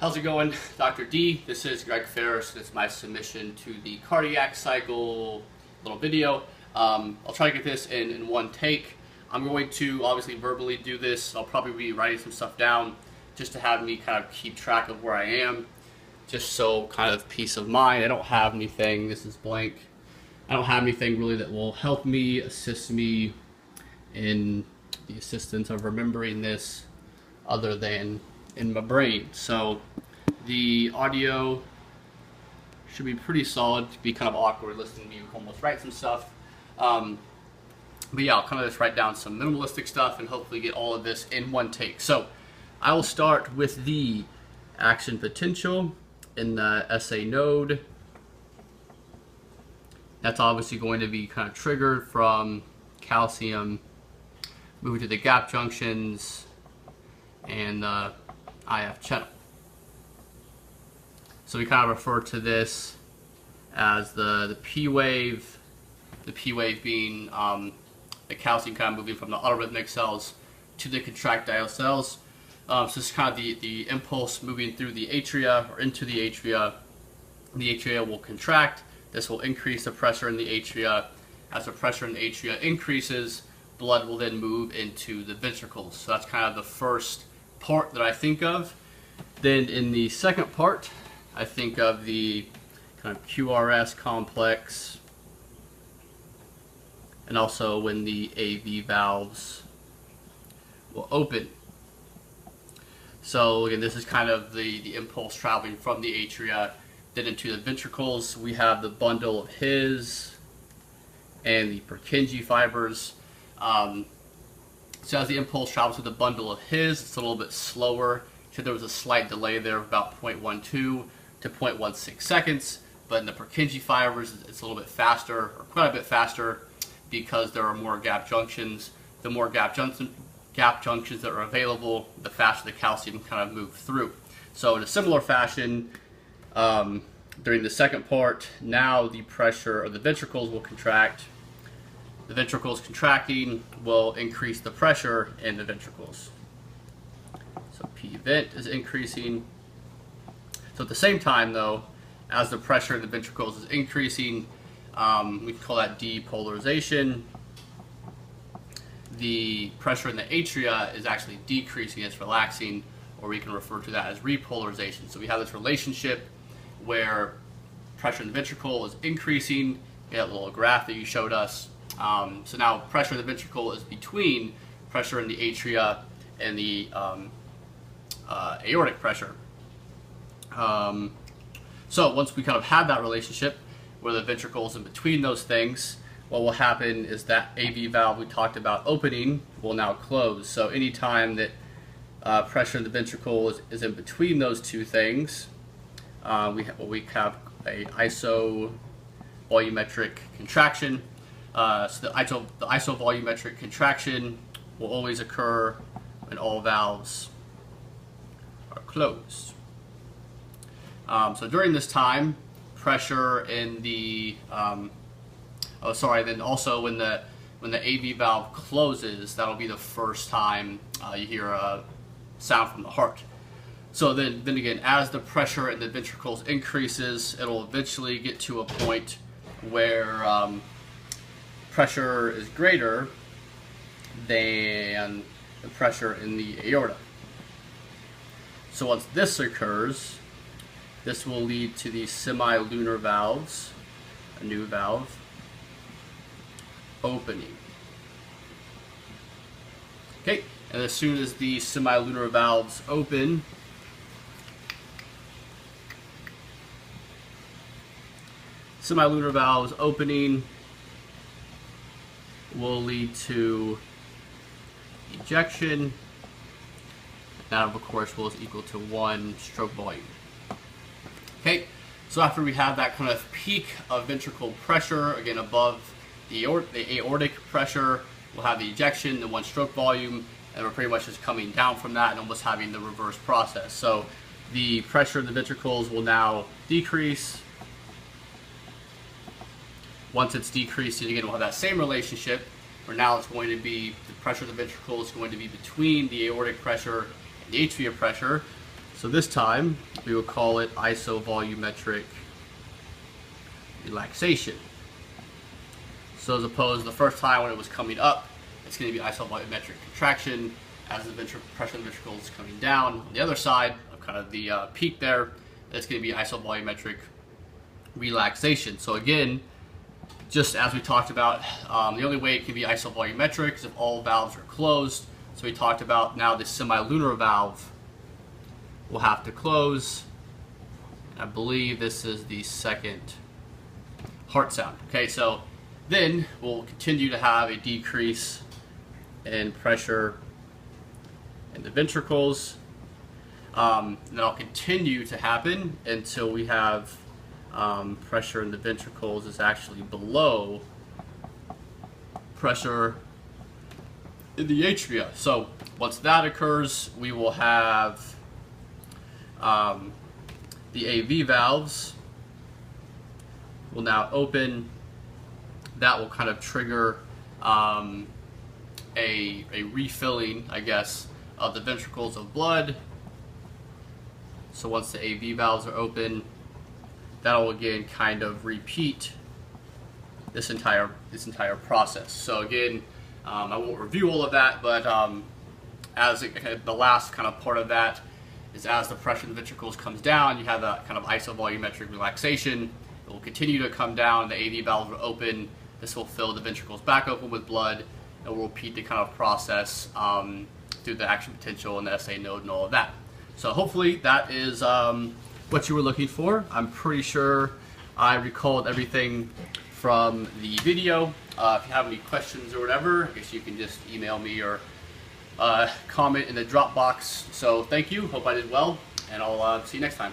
How's it going, Dr. D? This is Greg Ferris. It's my submission to the cardiac cycle little video. I'll try to get this in one take. I'm going to obviously verbally do this. I'll probably be writing some stuff down just to have me kind of keep track of where I am, just so kind of peace of mind. I don't have anything. This is blank. I don't have anything really that will help me, assist me in the assistance of remembering this other than in my brain. So the audio should be pretty solid. It'd be kind of awkward listening to me almost write some stuff. But yeah, I'll kind of just write down some minimalistic stuff and hopefully get all of this in one take. So I will start with the action potential in the SA node. That's obviously going to be kind of triggered from calcium moving to the gap junctions and IF channel. So we kind of refer to this as the P wave being the calcium kind of moving from the autorhythmic cells to the contractile cells. So this is kind of the impulse moving through the atria or into the atria. The atria will contract. This will increase the pressure in the atria. As the pressure in the atria increases, blood will then move into the ventricles. So that's kind of the first part that I think of. Then in the second part, I think of the kind of QRS complex, and also when the AV valves will open. So again, this is kind of the impulse traveling from the atria then into the ventricles. We have the bundle of His and the Purkinje fibers. So as the impulse travels through the bundle of His, it's a little bit slower. So there was a slight delay there of about 0.12 to 0.16 seconds. But in the Purkinje fibers, it's a little bit faster, or quite a bit faster, because there are more gap junctions. The more gap junctions that are available, the faster the calcium kind of moves through. So in a similar fashion, during the second part, now the pressure of the ventricles will contract. The ventricles contracting will increase the pressure in the ventricles. So P vent is increasing. So at the same time though, as the pressure in the ventricles is increasing, we can call that depolarization. The pressure in the atria is actually decreasing, it's relaxing, or we can refer to that as repolarization. So we have this relationship where pressure in the ventricle is increasing. That little graph that you showed us. So now pressure in the ventricle is between pressure in the atria and the aortic pressure. So once we kind of have that relationship where the ventricle is in between those things, what will happen is that AV valve we talked about opening will now close. So anytime that pressure in the ventricle is in between those two things, we have a isovolumetric contraction. So the isovolumetric contraction will always occur when all valves are closed. So during this time, pressure in the then also when the AV valve closes, that'll be the first time you hear a sound from the heart. So then again, as the pressure in the ventricles increases, it'll eventually get to a point where pressure is greater than the pressure in the aorta. So once this occurs, this will lead to the semilunar valves, a new valve, opening. Okay, and as soon as the semilunar valves open, semilunar valves opening will lead to ejection. That of course will is equal to 1 stroke volume. Okay, so after we have that kind of peak of ventricle pressure, again above the aortic pressure, we'll have the ejection, the 1 stroke volume, and we're pretty much just coming down from that and almost having the reverse process. So the pressure in the ventricles will now decrease. Once it's decreasing, again, we'll have that same relationship where now it's going to be, the pressure of the ventricle is going to be between the aortic pressure and the atria pressure. So this time we will call it isovolumetric relaxation. So as opposed to the first time when it was coming up, it's going to be isovolumetric contraction as the pressure of the ventricle is coming down. On the other side of kind of the peak there, it's going to be isovolumetric relaxation. So again, just as we talked about, the only way it can be isovolumetric is if all valves are closed. So we talked about now the semilunar valve will have to close. I believe this is the second heart sound. Okay, so then we'll continue to have a decrease in pressure in the ventricles. And that'll continue to happen until we have pressure in the ventricles is actually below pressure in the atria. So once that occurs, we will have the AV valves will now open. That will kind of trigger a refilling, I guess, of the ventricles of blood. So once the AV valves are open, that'll again kind of repeat this entire process. So again, I won't review all of that, but as the last kind of part of that is as the pressure in the ventricles comes down, you have that kind of isovolumetric relaxation. It will continue to come down. The AV valves will open. This will fill the ventricles back open with blood, and we'll repeat the kind of process through the action potential and the SA node and all of that. So hopefully that is what you were looking for. I'm pretty sure I recalled everything from the video. If you have any questions or whatever, I guess you can just email me or comment in the drop box. So thank you, hope I did well, and I'll see you next time.